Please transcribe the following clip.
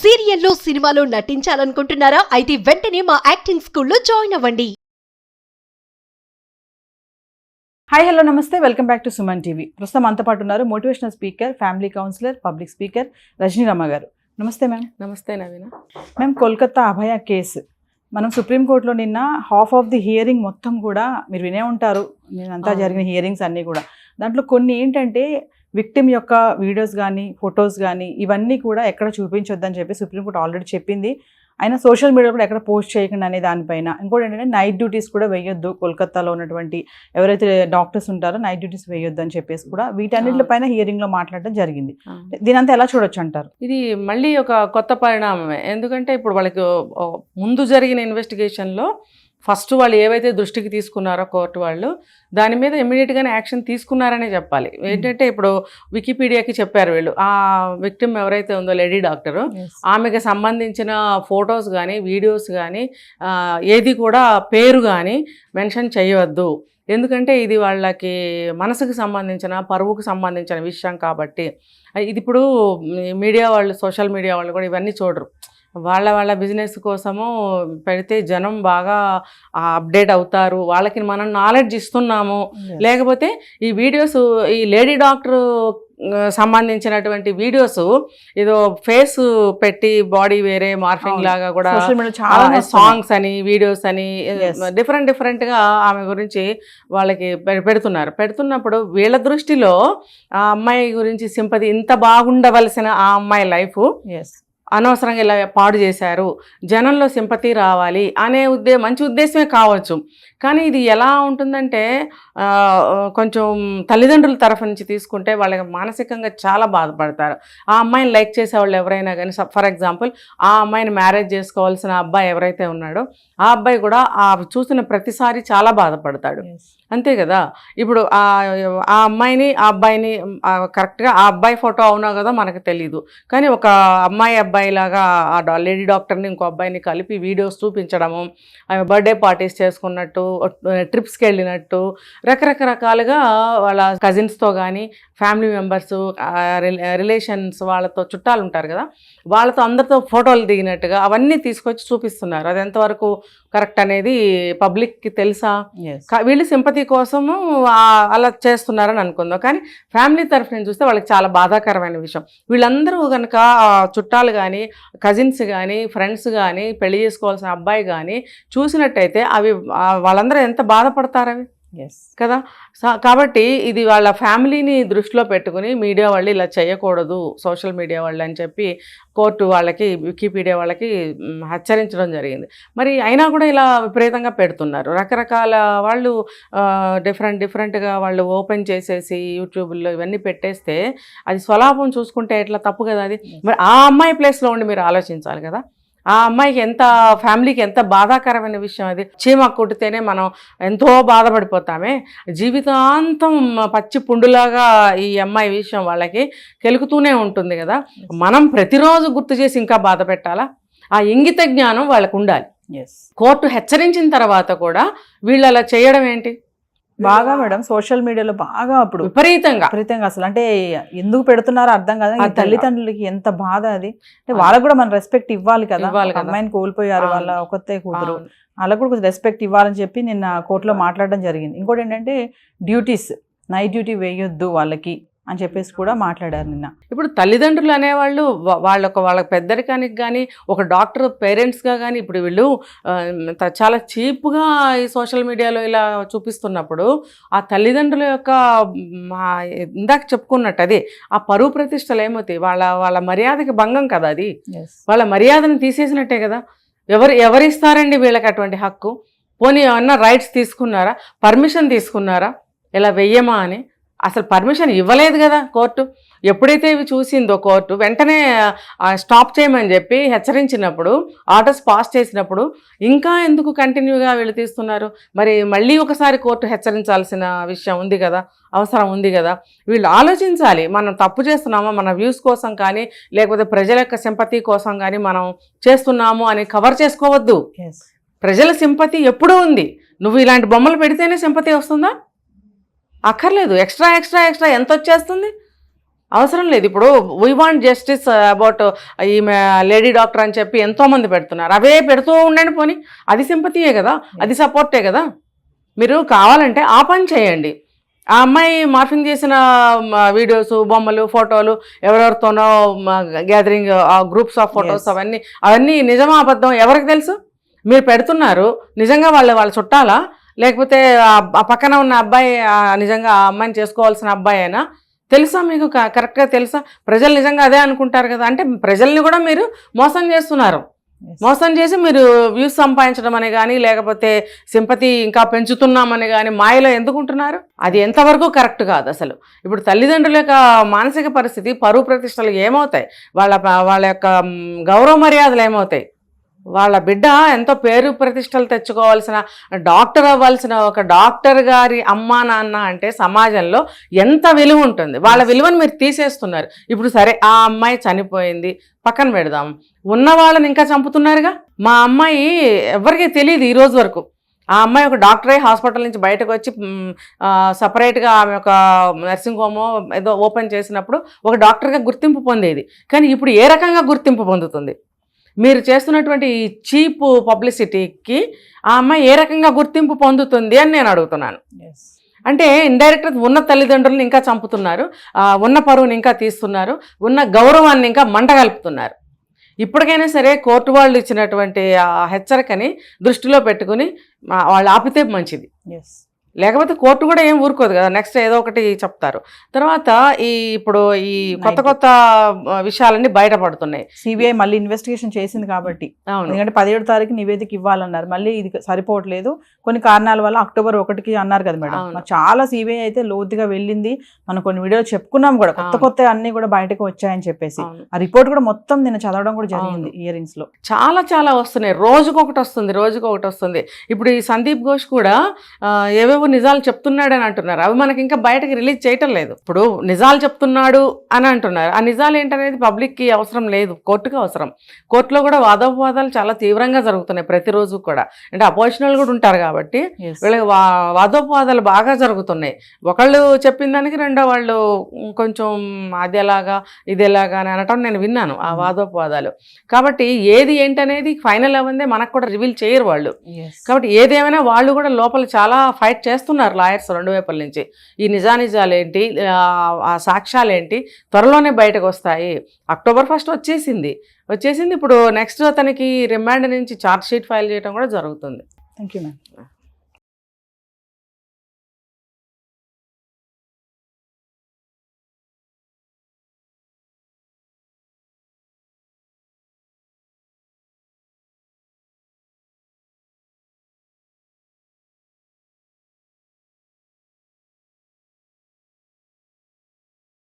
సీరియల్లో సినిమాలో నటించాలనుకుంటున్నారా? అయితే వెంటనే మా యాక్టింగ్ స్కూల్లో జాయిన్ అవ్వండి. హాయ్ హలో నమస్తే, welcome back to Suman TV. ప్రస్తుతం అంత పాటు ఉన్నారు motivational speaker, family counsellor, public speaker Rajani Rama గారు. నమస్తే మ్యామ్. నమస్తే నవీన. మ్యామ్, కోల్కతా అభయ కేసు మనం సుప్రీంకోర్టులో నిన్న హాఫ్ ఆఫ్ ది హియరింగ్ మొత్తం కూడా మీరు వినే ఉంటారు. నేనంతా జరిగిన హియరింగ్స్ అన్నీ కూడా దాంట్లో కొన్ని ఏంటంటే విక్టిమ్ యొక్క వీడియోస్ కానీ ఫొటోస్ కానీ ఇవన్నీ కూడా ఎక్కడ చూపించొద్దని చెప్పి సుప్రీంకోర్టు ఆల్రెడీ చెప్పింది. అయినా సోషల్ మీడియా కూడా ఎక్కడ పోస్ట్ చేయకుండా అనే దానిపైన. ఇంకోటి ఏంటంటే నైట్ డ్యూటీస్ కూడా వేయొద్దు, కోల్కతాలో ఉన్నటువంటి ఎవరైతే డాక్టర్స్ ఉంటారో నైట్ డ్యూటీస్ వేయొద్దు అని చెప్పేసి కూడా వీటన్నిటిపైన హియరింగ్లో మాట్లాడడం జరిగింది. దీనంతా ఎలా చూడొచ్చు అంటారు? ఇది మళ్ళీ ఒక కొత్త పరిణామమే. ఎందుకంటే ఇప్పుడు వాళ్ళకి ముందు జరిగిన ఇన్వెస్టిగేషన్లో ఫస్ట్ వాళ్ళు ఏవైతే దృష్టికి తీసుకున్నారో కోర్టు వాళ్ళు దాని మీద ఇమ్మీడియట్గానే యాక్షన్ తీసుకున్నారనే చెప్పాలి. ఏంటంటే ఇప్పుడు వికీపీడియాకి చెప్పారు వీళ్ళు, ఆ విక్టిమ్ ఎవరైతే ఉందో లేడీ డాక్టరు, ఆమెకి సంబంధించిన ఫొటోస్ కానీ వీడియోస్ కానీ ఏది కూడా పేరు కానీ మెన్షన్ చేయవద్దు. ఎందుకంటే ఇది వాళ్ళకి మనసుకు సంబంధించిన పరువుకు సంబంధించిన విషయం కాబట్టి. ఇది ఇప్పుడు మీడియా వాళ్ళు, సోషల్ మీడియా వాళ్ళు కూడా ఇవన్నీ చూడరు. వాళ్ళ బిజినెస్ కోసము పెడితే జనం బాగా అప్డేట్ అవుతారు, వాళ్ళకి మనం నాలెడ్జ్ ఇస్తున్నాము. లేకపోతే ఈ వీడియోస్, ఈ లేడీ డాక్టర్ సంబంధించినటువంటి వీడియోస్ ఏదో ఫేస్ పెట్టి బాడీ వేరే మార్ఫింగ్ లాగా కూడా సాంగ్స్ అని వీడియోస్ అని డిఫరెంట్గా ఆమె గురించి వాళ్ళకి పెడుతున్నప్పుడు వీళ్ళ దృష్టిలో ఆ అమ్మాయి గురించి సింపతి, ఇంత బాగుండవలసిన ఆ అమ్మాయి లైఫ్ అనవసరంగా ఇలా పాడు చేశారు, జనంలో సింపతి రావాలి అనే మంచి ఉద్దేశమే కావచ్చు. కానీ ఇది ఎలా ఉంటుందంటే కొంచెం తల్లిదండ్రుల తరఫు నుంచి తీసుకుంటే వాళ్ళకి మానసికంగా చాలా బాధపడతారు. ఆ అమ్మాయిని లైక్ చేసేవాళ్ళు ఎవరైనా కానీ, ఫర్ ఎగ్జాంపుల్ ఆ అమ్మాయిని మ్యారేజ్ చేసుకోవాల్సిన అబ్బాయి ఎవరైతే ఉన్నాడో ఆ అబ్బాయి కూడా ఆ చూసిన ప్రతిసారి చాలా బాధపడతాడు. అంతే కదా. ఇప్పుడు ఆ అమ్మాయిని ఆ అబ్బాయిని కరెక్ట్గా ఆ అబ్బాయి ఫోటో అవునా కదా మనకు తెలీదు, కానీ ఒక అబ్బాయి లాగా ఆ లేడీ డాక్టర్ని ఇంకో అబ్బాయిని కలిపి వీడియోస్ చూపించడము, ఆమె బర్త్డే పార్టీస్ చేసుకున్నట్టు, ట్రిప్స్కి వెళ్ళినట్టు, రకరకాలుగా వాళ్ళ కజిన్స్తో కానీ ఫ్యామిలీ మెంబర్స్, రిలేషన్స్, వాళ్ళతో చుట్టాలు ఉంటారు కదా, వాళ్ళతో అందరితో ఫోటోలు దిగినట్టుగా అవన్నీ తీసుకొచ్చి చూపిస్తున్నారు. అది ఎంతవరకు కరెక్ట్ అనేది పబ్లిక్కి తెలుసా? వీళ్ళు సింపతి కోసము అలా చేస్తున్నారని అనుకుందాం. కానీ ఫ్యామిలీ తరఫు నుంచి చూస్తే వాళ్ళకి చాలా బాధాకరమైన విషయం. వీళ్ళందరూ కనుక చుట్టాలు కానీ, కజిన్స్ కానీ, ఫ్రెండ్స్ కానీ, పెళ్లి చేసుకోవాల్సిన అబ్బాయి కానీ చూసినట్టయితే అవి వాళ్ళందరూ ఎంత బాధపడతారు అవి కదా. కాబట్టి ఇది వాళ్ళ ఫ్యామిలీని దృష్టిలో పెట్టుకుని మీడియా వాళ్ళు ఇలా చేయకూడదు, సోషల్ మీడియా వాళ్ళు అని చెప్పి కోర్టు వాళ్ళకి, వికీపీడియా వాళ్ళకి హెచ్చరించడం జరిగింది. మరి అయినా కూడా ఇలా విపరీతంగా పెడుతున్నారు. రకరకాల వాళ్ళు డిఫరెంట్గా వాళ్ళు ఓపెన్ చేసేసి యూట్యూబ్లో ఇవన్నీ పెట్టేస్తే అది స్వలాభం చూసుకుంటే ఎట్లా, తప్పు కదా అది. మరి ఆ అమ్మాయి ప్లేస్లో ఉండి మీరు ఆలోచించాలి కదా. ఆ అమ్మాయికి ఎంత, ఫ్యామిలీకి ఎంత బాధాకరమైన విషయం అది. చీమ కుట్టితేనే మనం ఎంతో బాధపడిపోతామే, జీవితాంతం పచ్చి పుండులాగా ఈ అమ్మాయి విషయం వాళ్ళకి కెలుకుతూనే ఉంటుంది కదా. మనం ప్రతిరోజు గుర్తు చేసి ఇంకా బాధ పెట్టాలా? ఆ ఇంగిత జ్ఞానం వాళ్ళకు ఉండాలి. కోర్టు హెచ్చరించిన తర్వాత కూడా వీళ్ళు అలా చేయడం ఏంటి? బాగా మేడం సోషల్ మీడియాలో బాగా అప్పుడు విపరీతంగా అసలు అంటే ఎందుకు పెడుతున్నారో అర్థం కాదు. తల్లిదండ్రులకి ఎంత బాధ అది. అంటే వాళ్ళకు కూడా మనం రెస్పెక్ట్ ఇవ్వాలి కదా. అమ్మాయిని కోల్పోయారు వాళ్ళ ఒక్కతే కూతురు, వాళ్ళకు కూడా కొంచెం రెస్పెక్ట్ ఇవ్వాలని చెప్పి నిన్న కోర్టులో మాట్లాడడం జరిగింది. ఇంకోటి ఏంటంటే డ్యూటీస్, నైట్ డ్యూటీ వేయొద్దు వాళ్ళకి అని చెప్పేసి కూడా మాట్లాడారు నిన్న. ఇప్పుడు తల్లిదండ్రులు అనేవాళ్ళు వాళ్ళ పెద్దరికానికి కానీ, ఒక డాక్టర్ పేరెంట్స్గా కానీ, ఇప్పుడు వీళ్ళు చాలా చీప్గా ఈ సోషల్ మీడియాలో ఇలా చూపిస్తున్నప్పుడు ఆ తల్లిదండ్రుల యొక్క ఇందాక చెప్పుకున్నట్టు అదే ఆ పరువు ప్రతిష్టలు ఏమవుతాయి? వాళ్ళ మర్యాదకి భంగం కదా అది. వాళ్ళ మర్యాదను తీసేసినట్టే కదా. ఎవరిస్తారండి వీళ్ళకి అటువంటి హక్కు? పోనీ ఏమన్నా రైట్స్ తీసుకున్నారా? పర్మిషన్ తీసుకున్నారా ఇలా వెయ్యమా అని? అసలు పర్మిషన్ ఇవ్వలేదు కదా కోర్టు. ఎప్పుడైతే ఇవి చూసిందో కోర్టు వెంటనే స్టాప్ చేయమని చెప్పి హెచ్చరించినప్పుడు, ఆర్డర్స్ పాస్ చేసినప్పుడు ఇంకా ఎందుకు కంటిన్యూగా వీళ్ళు తీస్తున్నారు? మరి మళ్ళీ ఒకసారి కోర్టు హెచ్చరించాల్సిన విషయం ఉంది కదా, అవసరం ఉంది కదా. వీళ్ళు ఆలోచించాలి, మనం తప్పు చేస్తున్నామా, మన వ్యూస్ కోసం కానీ లేకపోతే ప్రజల యొక్క సింపతి కోసం కానీ మనం చేస్తున్నాము అని కవర్ చేసుకోవద్దు. ప్రజల సింపతి ఎప్పుడూ ఉంది. నువ్వు ఇలాంటి బొమ్మలు పెడితేనే సింపతి వస్తుందా? అక్కర్లేదు. ఎక్స్ట్రా ఎంత వచ్చేస్తుంది? అవసరం లేదు. ఇప్పుడు వీ వాంట్ జస్టిస్ అబౌట్ ఈమె లేడీ డాక్టర్ అని చెప్పి ఎంతోమంది పెడుతున్నారు. అవే పెడుతూ ఉండండి పోనీ, అది సింపతియే కదా, అది సపోర్టే కదా. మీరు కావాలంటే ఆ పని చేయండి. ఆ అమ్మాయి మార్ఫింగ్ చేసిన వీడియోస్, బొమ్మలు, ఫోటోలు, ఎవరెవరితోనో గ్యాదరింగ్ గ్రూప్స్ ఆఫ్ ఫొటోస్, అవన్నీ నిజమా అబద్ధం ఎవరికి తెలుసు? మీరు పెడుతున్నారు, నిజంగా వాళ్ళ చుట్టాలా, లేకపోతే ఆ పక్కన ఉన్న అబ్బాయి నిజంగా ఆ అమ్మాయిని చేసుకోవాల్సిన అబ్బాయి అయినా తెలుసా మీకు? కరెక్ట్గా తెలుసా? ప్రజలు నిజంగా అదే అనుకుంటారు కదా. అంటే ప్రజల్ని కూడా మీరు మోసం చేస్తున్నారు. మోసం చేసి మీరు వ్యూస్ సంపాదించడం అని కానీ, లేకపోతే సింపతి ఇంకా పెంచుతున్నామని కానీ మాయలో ఎందుకుంటున్నారు? అది ఎంతవరకు కరెక్ట్ కాదు అసలు. ఇప్పుడు తల్లిదండ్రుల యొక్క మానసిక పరిస్థితి, పరువు ప్రతిష్టలు ఏమవుతాయి, వాళ్ళ యొక్క గౌరవ మర్యాదలు ఏమవుతాయి? వాళ్ళ బిడ్డ ఎంతో పేరు ప్రతిష్టలు తెచ్చుకోవాల్సిన, డాక్టర్ అవ్వాల్సిన ఒక డాక్టర్ గారి అమ్మా నాన్న అంటే సమాజంలో ఎంత విలువ ఉంటుంది. వాళ్ళ విలువను మీరు తీసేస్తున్నారు. ఇప్పుడు సరే, ఆ అమ్మాయి చనిపోయింది, పక్కన పెడదాం. ఉన్న వాళ్ళని ఇంకా చంపుతున్నారుగా. మా అమ్మాయి ఎవరికీ తెలియదు ఈ రోజు వరకు. ఆ అమ్మాయి ఒక డాక్టర్ అయ్యి హాస్పిటల్ నుంచి బయటకు వచ్చి సపరేట్గా ఆమె ఒక నర్సింగ్ హోమో ఏదో ఓపెన్ చేసినప్పుడు ఒక డాక్టర్గా గుర్తింపు పొందేది. కానీ ఇప్పుడు ఏ రకంగా గుర్తింపు పొందుతుంది? మీరు చేస్తున్నటువంటి ఈ చీప్ పబ్లిసిటీకి ఆ అమ్మాయి ఏ రకంగా గుర్తింపు పొందుతుంది అని నేను అడుగుతున్నాను. అంటే ఇండైరెక్ట్గా ఉన్న తల్లిదండ్రులను ఇంకా చంపుతున్నారు, ఉన్న పరువుని ఇంకా తీస్తున్నారు, ఉన్న గౌరవాన్ని ఇంకా మంటగలుపుతున్నారు. ఇప్పటికైనా సరే కోర్టు వాళ్ళు ఇచ్చినటువంటి ఆ హెచ్చరికని దృష్టిలో పెట్టుకుని వాళ్ళు ఆపితే మంచిది. లేకపోతే కోర్టు కూడా ఏం ఊరుకోదు కదా, నెక్స్ట్ ఏదో ఒకటి చెప్తారు. తర్వాత ఇప్పుడు ఈ కొత్త విషయాలన్నీ బయటపడుతున్నాయి. సిబిఐ మళ్ళీ ఇన్వెస్టిగేషన్ చేసింది కాబట్టి, ఎందుకంటే 17వ తారీఖు నివేదిక ఇవ్వాలన్నారు. మళ్ళీ ఇది సరిపోవట్లేదు, కొన్ని కారణాల వల్ల అక్టోబర్ 1కి అన్నారు కదా మేడం. చాలా సిబిఐ అయితే లోతుగా వెళ్ళింది. మనం కొన్ని వీడియోలు చెప్పుకున్నాం కూడా, కొత్త అన్ని కూడా బయటకు వచ్చాయని చెప్పేసి. ఆ రిపోర్ట్ కూడా మొత్తం నేను చదవడం కూడా జరిగింది హియరింగ్స్ లో. చాలా వస్తున్నాయి, రోజుకొకటి వస్తుంది. ఇప్పుడు ఈ సందీప్ ఘోష్ కూడా ఏవేవో నిజాలు చెప్తున్నాడని అంటున్నారు. అవి మనకి ఇంకా బయటకి రిలీజ్ చేయటం లేదు. ఇప్పుడు నిజాలు చెప్తున్నాడు అని అంటున్నారు. ఆ నిజాలు ఏంటనేది పబ్లిక్కి అవసరం లేదు, కోర్టుకి అవసరం. కోర్టులో కూడా వాదోపవాదాలు చాలా తీవ్రంగా జరుగుతున్నాయి ప్రతిరోజు కూడా. అంటే అపోజిషనల్ కూడా ఉంటారు కాబట్టి వీళ్ళకి వాదోపవాదాలు బాగా జరుగుతున్నాయి. ఒకళ్ళు చెప్పిన దానికి రెండో వాళ్ళు కొంచెం అది ఎలాగా ఇది ఎలాగా అని అనటం నేను విన్నాను, ఆ వాదోపవాదాలు. కాబట్టి ఏది ఏంటనేది ఫైనల్ అవ్వందే మనకు కూడా రివీల్ చేయరు వాళ్ళు. కాబట్టి ఏదేమైనా వాళ్ళు కూడా లోపల చాలా ఫైట్ చేస్తున్నారు లాయర్స్ రెండు వైపుల నుంచి. ఈ నిజాలేంటి, ఆ సాక్ష్యాలేంటి త్వరలోనే బయటకు వస్తాయి. అక్టోబర్ 1 వచ్చేసింది. ఇప్పుడు నెక్స్ట్ అతనికి రిమాండ్ నుంచి ఛార్జ్ షీట్ ఫైల్ చేయడం కూడా జరుగుతుంది. Thank you ma'am.